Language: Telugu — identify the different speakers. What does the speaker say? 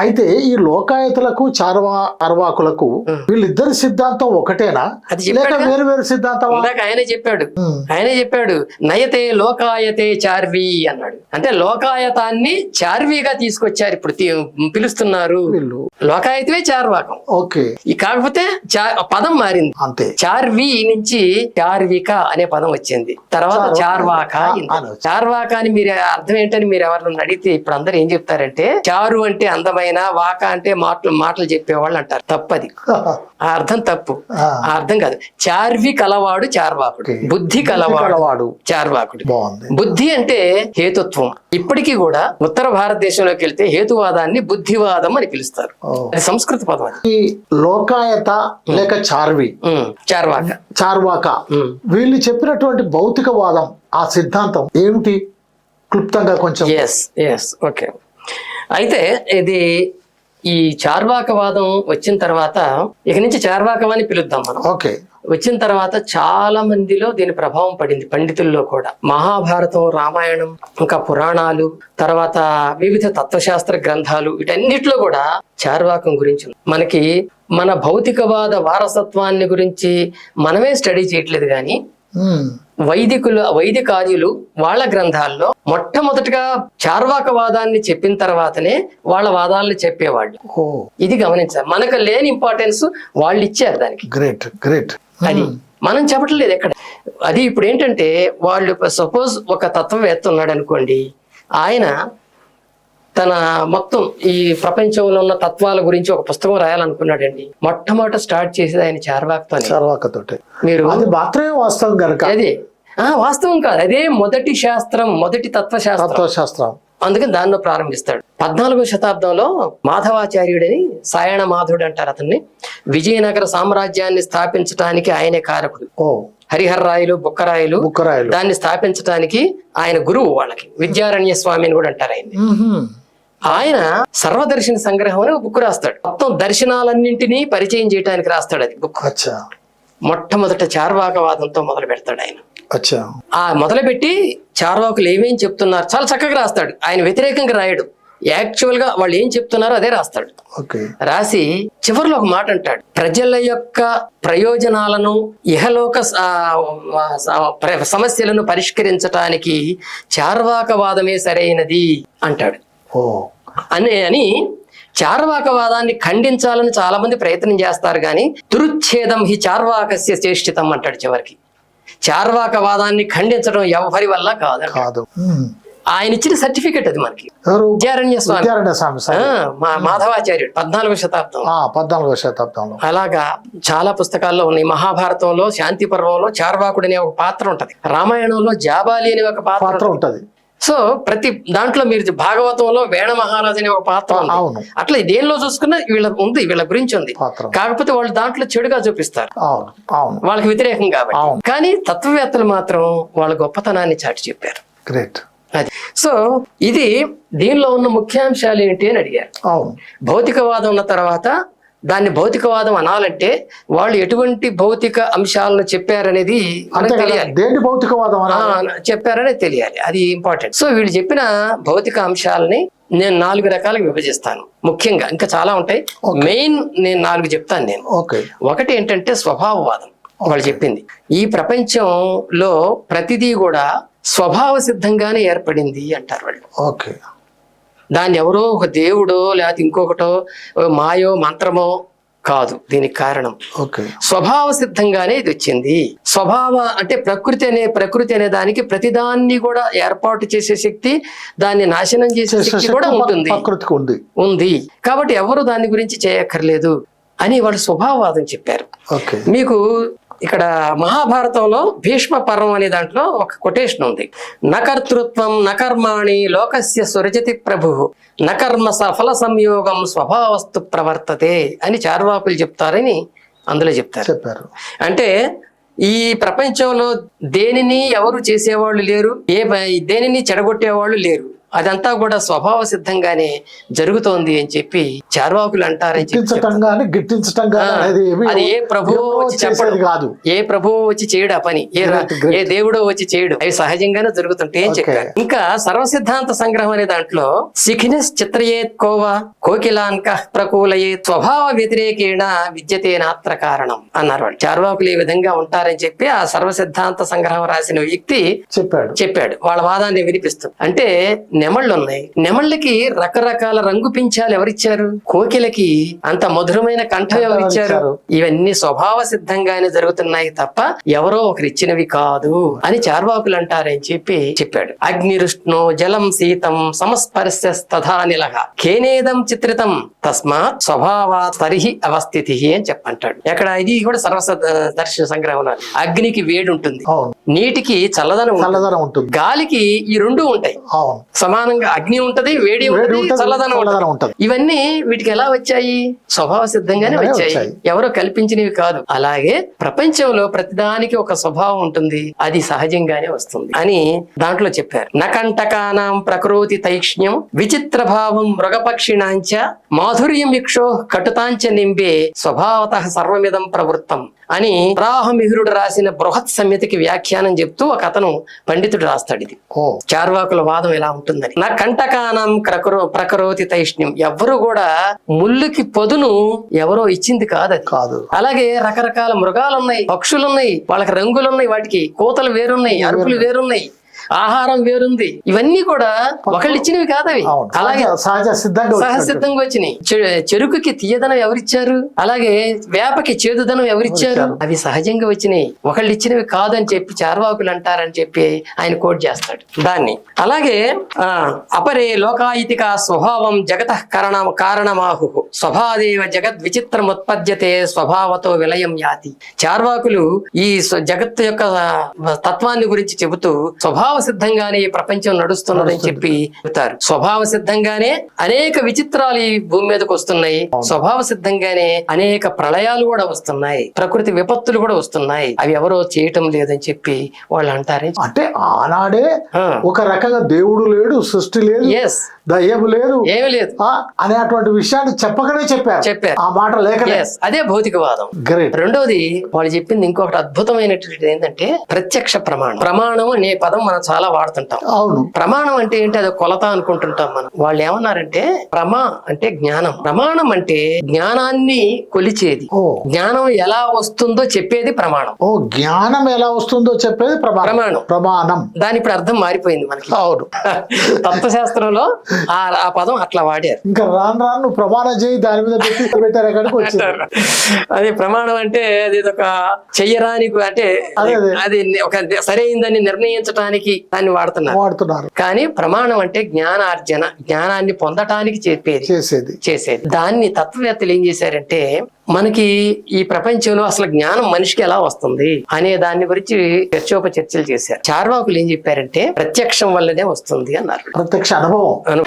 Speaker 1: అయితే ఈ లోకాయతులకు చార్వాకులకు వీళ్ళిద్దరి సిద్ధాంతం ఒకటేనా, లేక వేరు వేరు సిద్ధాంతం?
Speaker 2: ఆయనే చెప్పాడు నయతే లోకాయతే చార్వి అన్నాడు. అంటే లోకాయతాన్ని చార్విగా తీసుకొచ్చారు, ఇప్పుడు పిలుస్తున్నారు. లోకాయతమే చార్వాకం.
Speaker 1: ఓకే.
Speaker 2: కాకపోతే పదం మారింది అంతే. చార్వి నుంచి చార్విక అనే పదం వచ్చింది, తర్వాత చార్వాక. చార్వాక అని మీరు అర్థం ఏంటని మీరు ఎవరిని అడిగితే ఇప్పుడు అందరు ఏం చెప్తారంటే, చారు అంటే అందమైన, వాక అంటే మాటలు చెప్పేవాళ్ళు అంటారు. తప్పది, ఆ అర్థం తప్పు. ఆ అర్థం కాదు. చార్వి కలవాడు చార్వాకుడు, బుద్ధి కలవాడు చార్వాకుడు. బుద్ధి అంటే హేతుత్వం. ఇప్పటికీ కూడా ఉత్తర భారతదేశంలోకి వెళ్తే హేతువాదాన్ని బుద్ధివాదం అని పిలుస్తారు. అది సంస్కృత పదం.
Speaker 1: ఈ లోకాయత లేక చార్వాక వీళ్ళు చెప్పినటువంటి భౌతికవాదం, ఆ సిద్ధాంతం ఏమిటి క్లుప్తంగా కొంచెం?
Speaker 2: ఓకే. అయితే ఇది ఈ చార్వాకవాదం వచ్చిన తర్వాత ఇక నుంచి చార్వాకం అని పిలుద్దాం మనం.
Speaker 1: ఓకే.
Speaker 2: వచ్చిన తర్వాత చాలా మందిలో దీని ప్రభావం పడింది, పండితుల్లో కూడా. మహాభారతం, రామాయణం, ఇంకా పురాణాలు, తర్వాత వివిధ తత్వశాస్త్ర గ్రంథాలు, వీటన్నిటిలో కూడా చార్వాకం గురించి మనకి మన భౌతికవాద వారసత్వాన్ని గురించి మనమే స్టడీ చేయట్లేదు, కానీ వైదికార్యులు వాళ్ళ గ్రంథాల్లో మొట్టమొదటిగా చార్వాకవాదాన్ని చెప్పిన తర్వాతనే వాళ్ళ వాదాలను చెప్పేవాళ్ళు. ఇది గమనించాలి. మనకు లేని ఇంపార్టెన్స్ వాళ్ళు ఇచ్చారు దానికి.
Speaker 1: గ్రేట్.
Speaker 2: అది మనం చెప్పట్లేదు ఎక్కడ. అది ఇప్పుడు ఏంటంటే, వాళ్ళు సపోజ్ ఒక తత్వవేత్త ఉన్నాడు అనుకోండి, ఆయన తన మొత్తం ఈ ప్రపంచంలో ఉన్న తత్వాల గురించి ఒక పుస్తకం రాయాలనుకున్నాడండి. మొట్టమొదట స్టార్ట్ చేసేది ఆయన చార్వాకతోటే. మీరు
Speaker 1: మాత్రమే వాస్తవం కనుక
Speaker 2: అదే వాస్తవం కాదు, అదే మొదటి శాస్త్రం, మొదటి తత్వశాస్త్రం. అందుకని దానిలో ప్రారంభిస్తాడు. 14వ శతాబ్దంలో మాధవాచార్యుడని, సాయణ మాధవుడు అంటారు అతన్ని, విజయనగర సామ్రాజ్యాన్ని స్థాపించడానికి ఆయనే కారకుడు. హరిహర రాయలు, బుక్కరాయలు దాన్ని స్థాపించడానికి ఆయన గురువు. వాళ్ళకి విద్యారణ్య స్వామి అని కూడా అంటారు ఆయన్ని. ఆయన సర్వదర్శన సంగ్రహం అని బుక్ రాస్తాడు. మొత్తం దర్శనాలన్నింటినీ పరిచయం చేయడానికి రాస్తాడు అది బుక్. మొట్టమొదట చార్వాకవాదంతో మొదలు పెడతాడు ఆయన. ఆ మొదలుపెట్టి చార్వాకులు ఏమేం చెప్తున్నారు చాలా చక్కగా రాస్తాడు. ఆయన వ్యతిరేకంగా రాయడు, యాక్చువల్ గా వాళ్ళు ఏం చెప్తున్నారో అదే రాస్తాడు. రాసి చివరిలో ఒక మాట అంటాడు, ప్రజల యొక్క ప్రయోజనాలను, ఇహలోక సమస్యలను పరిష్కరించటానికి చార్వాకవాదమే సరైనది అంటాడు. అని చార్వాకవాదాన్ని ఖండించాలని చాలా మంది ప్రయత్నం చేస్తారు, కానీ దురుచ్ఛేదం హి చార్వాకస్య చేష్టితం అంటాడు చివరికి. చార్వాకవాదాన్ని ఖండించడం ఎవరి వల్ల కాదు. ఆయన ఇచ్చిన సర్టిఫికెట్ అది మనకి. విద్యారణ్య స్వామి, మాధవాచార్యుడు 14వ శతాబ్దంలో. అలాగా చాలా పుస్తకాల్లో ఉన్నాయి. మహాభారతంలో శాంతి పర్వంలో చార్వాకుడు అనే ఒక పాత్ర ఉంటది. రామాయణంలో జాబాలి అనే ఒక పాత్ర ఉంటది. సో ప్రతి దాంట్లో మీరు భాగవతంలో వేణ మహారాజు అనే ఒక పాత్ర ఉంది. అట్లా దేనిలో చూసుకున్నా వీళ్ళ గురించి ఉంది. కాకపోతే వాళ్ళు దాంట్లో చెడుగా చూపిస్తారు, వాళ్ళకి వ్యతిరేకం కాబట్టి. కానీ తత్వవేత్తలు మాత్రం వాళ్ళ గొప్పతనాన్ని చాటి చెప్పారు. అది. సో ఇది దీనిలో ఉన్న ముఖ్యాంశాలు ఏంటి అని అడిగారు. భౌతికవాదం ఉన్న తర్వాత దాన్ని భౌతికవాదం అనాలంటే వాళ్ళు ఎటువంటి భౌతిక అంశాలను చెప్పారనేది తెలియాలి. చెప్పారనేది తెలియాలి, అది ఇంపార్టెంట్. సో వీళ్ళు చెప్పిన భౌతిక అంశాలని నేను 4 రకాలుగా విభజిస్తాను. ముఖ్యంగా ఇంకా చాలా ఉంటాయి, మెయిన్ నేను 4 చెప్తాను నేను. ఒకటి ఏంటంటే స్వభావవాదం. వాళ్ళు చెప్పింది ఈ ప్రపంచంలో ప్రతిదీ కూడా స్వభావ సిద్ధంగానే ఏర్పడింది అంటారు వాళ్ళు. దాన్ని ఎవరో ఒక దేవుడో లేకపోతే ఇంకొకటో మాయో మంత్రమో కాదు దీనికి కారణం. స్వభావ సిద్ధంగానే ఇది వచ్చింది. స్వభావ అంటే ప్రకృతి అనే దానికి ప్రతిదాన్ని కూడా ఏర్పాటు చేసే శక్తి, దాన్ని నాశనం చేసే శక్తి కూడా ఉంది. కాబట్టి ఎవరు దాని గురించి చేయక్కర్లేదు అని వాళ్ళు స్వభావవాదం చెప్పారు. మీకు ఇక్కడ మహాభారతంలో భీష్మ పర్వం అనే దాంట్లో ఒక కొటేషన్ ఉంది. నకర్తృత్వం నకర్మాణి లోకస్య సురజతి ప్రభు నకర్మ సఫల సంయోగం స్వభావస్తు ప్రవర్తతే అని చార్వాకులు చెప్తారని అందులో చెప్పారు. అంటే ఈ ప్రపంచంలో దేనిని ఎవరు చేసేవాళ్ళు లేరు, దేనిని చెడగొట్టేవాళ్ళు లేరు. అదంతా కూడా స్వభావ సిద్ధంగానే జరుగుతోంది అని చెప్పి చార్వాకులు అంటారని చెప్పి
Speaker 1: గిట్టించటం గాని గిట్టించటం గాని అనేది
Speaker 2: అది ఏ ప్రభువు వచ్చి చెప్పడం
Speaker 1: కాదు,
Speaker 2: ఏ ప్రభువు వచ్చి చేయడు ఆ పని, ఏ దేవుడో వచ్చి చేయడు, అవి సహజంగానే జరుగుతుంటాయి అని చెప్పారు. ఇంకా సర్వసిద్ధాంత సంగ్రహం అనే దాంట్లో శిఖినిస్ చిత్రయేత్ కోవా కోకిలాన్క ప్రకూలయే స్వభావ వ్యతిరేకేణ విద్యతే నాత్ర కారణం అన్నారు వాళ్ళు. చార్వాకులు ఈ విధంగా ఉంటారని చెప్పి ఆ సర్వసిద్ధాంత సంగ్రహం రాసిన వ్యక్తి చెప్పాడు వాళ్ళ వాదాన్ని వినిపిస్తూ. అంటే నెమళ్ళు ఉన్నాయి, నెమళ్ళకి రకరకాల రంగు పింఛాలు ఎవరిచ్చారు? కోకిలకి అంత మధురమైన కంఠం ఎవరిచ్చారు? ఇవన్నీ స్వభావ సిద్ధంగానే జరుగుతున్నాయి తప్ప ఎవరో ఒకరిచ్చినవి కాదు అని చార్వాకులు అంటారని చెప్పి చెప్పాడు. అగ్నిరుష్ణో జలం శీతం సమస్పర్శస్తథా నిలహ కేనేదం చిత్రితం తస్మాత్ స్వభావా తరిహి అవస్థితి అని చెప్పంటాడు. ఎక్కడ ఇది కూడా దర్శన సంగ్రహం. అగ్నికి వేడి ఉంటుంది, నీటికి చల్లదనం ఉంటుంది, గాలికి ఈ రెండు ఉంటాయి సమానంగా. అగ్ని ఉంటది, వేడి ఉంటది, చల్లదనం ఉంటది. ఇవన్నీ వీటికి ఎలా వచ్చాయి? స్వభావ సిద్ధంగానే వచ్చాయి, ఎవరో కల్పించినవి కాదు. అలాగే ప్రపంచంలో ప్రతిదానికి ఒక స్వభావం ఉంటుంది, అది సహజంగానే వస్తుంది అని దాంట్లో చెప్పారు. నకంటకానాం ప్రకృతి తైక్ష్ణ్యం విచిత్ర భావం మృగపక్షిణాంచ మాధుర్యం ఇక్షో కటుతాంచ నింబే స్వభావతః సర్వమిదం ప్రవృత్తం అని వరాహమిహిరుడు రాసిన బృహత్ సంహితకి వ్యాఖ్యానం చెప్తూ ఒక అతను పండితుడు రాస్తాడు. ఇది చార్వాకుల వాదం ఎలా ఉంటుందని. నా కంటకానం ప్రకరోతి తైష్ణ్యం, ఎవ్వరు కూడా ముళ్ళుకి పొదును ఎవరో ఇచ్చింది కాదు. అలాగే రకరకాల మృగాలున్నాయి, పక్షులున్నాయి, వాళ్ళకి రంగులున్నాయి, వాటికి కోతలు వేరున్నాయి, అరుపులు వేరున్నాయి, ఆహారం వేరుంది. ఇవన్నీ కూడా ఒకళ్ళు ఇచ్చినవి కాదు, అవి అలాగే సహజ సిద్ధంగా వచ్చినాయి. చెరుకుకి తీయదనం ఎవరిచ్చారు? అలాగే వేపకి చేదుదనం ఎవరిచ్చారు? అవి సహజంగా వచ్చినాయి, ఒకళ్ళు ఇచ్చినవి కాదు అని చెప్పి చార్వాకులు అంటారని చెప్పి ఆయన కోట్ చేస్తాడు దాన్ని. అలాగే అపరే లోకాయితిక స్వభావం జగత కారణమాహు స్వభాదేవ జగద్ విచిత్రం ఉత్పద్యతే స్వభావతో విలయం యాతి. చార్వాకులు ఈ జగత్తు యొక్క తత్వాన్ని గురించి చెబుతూ స్వభావ సిద్ధంగానే ఈ ప్రపంచం నడుస్తున్నదని చెప్పి చెబుతారు. స్వభావ సిద్ధంగానే అనేక విచిత్రాలు ఈ భూమి మీదకి వస్తున్నాయి, స్వభావ సిద్ధంగానే అనేక ప్రళయాలు కూడా వస్తున్నాయి, ప్రకృతి విపత్తులు కూడా వస్తున్నాయి, అవి ఎవరో చేయటం లేదని చెప్పి వాళ్ళు అంటారే.
Speaker 1: అంటే ఆనాడే ఒక రకంగా దేవుడు లేడు, సృష్టి లేదు, దయ్యం లేదు,
Speaker 2: ఏమి లేదు
Speaker 1: అనేటువంటి విషయాన్ని చెప్పకనే చెప్పారు. ఆ మాట లేక
Speaker 2: అదే భౌతికవాదం. రెండోది వాళ్ళు చెప్పింది ఇంకొకటి అద్భుతమైనటువంటిది ఏంటంటే ప్రత్యక్ష ప్రమాణం. ప్రమాణం అనే పదం మనం చాలా వాడుతుంటాం. అవును, ప్రమాణం అంటే ఏంటి? అది కొలత అనుకుంటుంటాం మనం. వాళ్ళు ఏమన్నారంటే ప్రమా అంటే జ్ఞానం, ప్రమాణం అంటే జ్ఞానాన్ని కొలిచేది, జ్ఞానం ఎలా వస్తుందో చెప్పేది ప్రమాణం.
Speaker 1: జ్ఞానం ఎలా వస్తుందో చెప్పేది ప్రమాణం.
Speaker 2: దాని ఇప్పుడు అర్థం మారిపోయింది మనకి. అవును, తత్వశాస్త్రంలో ఆ పదం అట్లా వాడారు.
Speaker 1: ఇంకా రాను ప్రమాణం చేయి దాని మీద పెట్టారు ఎక్కడికి వచ్చారు.
Speaker 2: అది ప్రమాణం అంటే అది ఒక చెయ్యరాని, అంటే అది ఒక సరైందని నిర్ణయించడానికి దాన్ని వాడుతున్నారు. కానీ ప్రమాణం అంటే జ్ఞానార్జన, జ్ఞానాన్ని పొందటానికి చేసేది. దాన్ని తత్వవేత్తలు ఏం చేశారంటే మనకి ఈ ప్రపంచంలో అసలు జ్ఞానం మనిషికి ఎలా వస్తుంది అనే దాని గురించి చర్చలు చేశారు. చార్వాకులు ఏం చెప్పారంటే ప్రత్యక్షం వల్లనే వస్తుంది అన్నారు.
Speaker 1: ప్రత్యక్ష అనుభవం.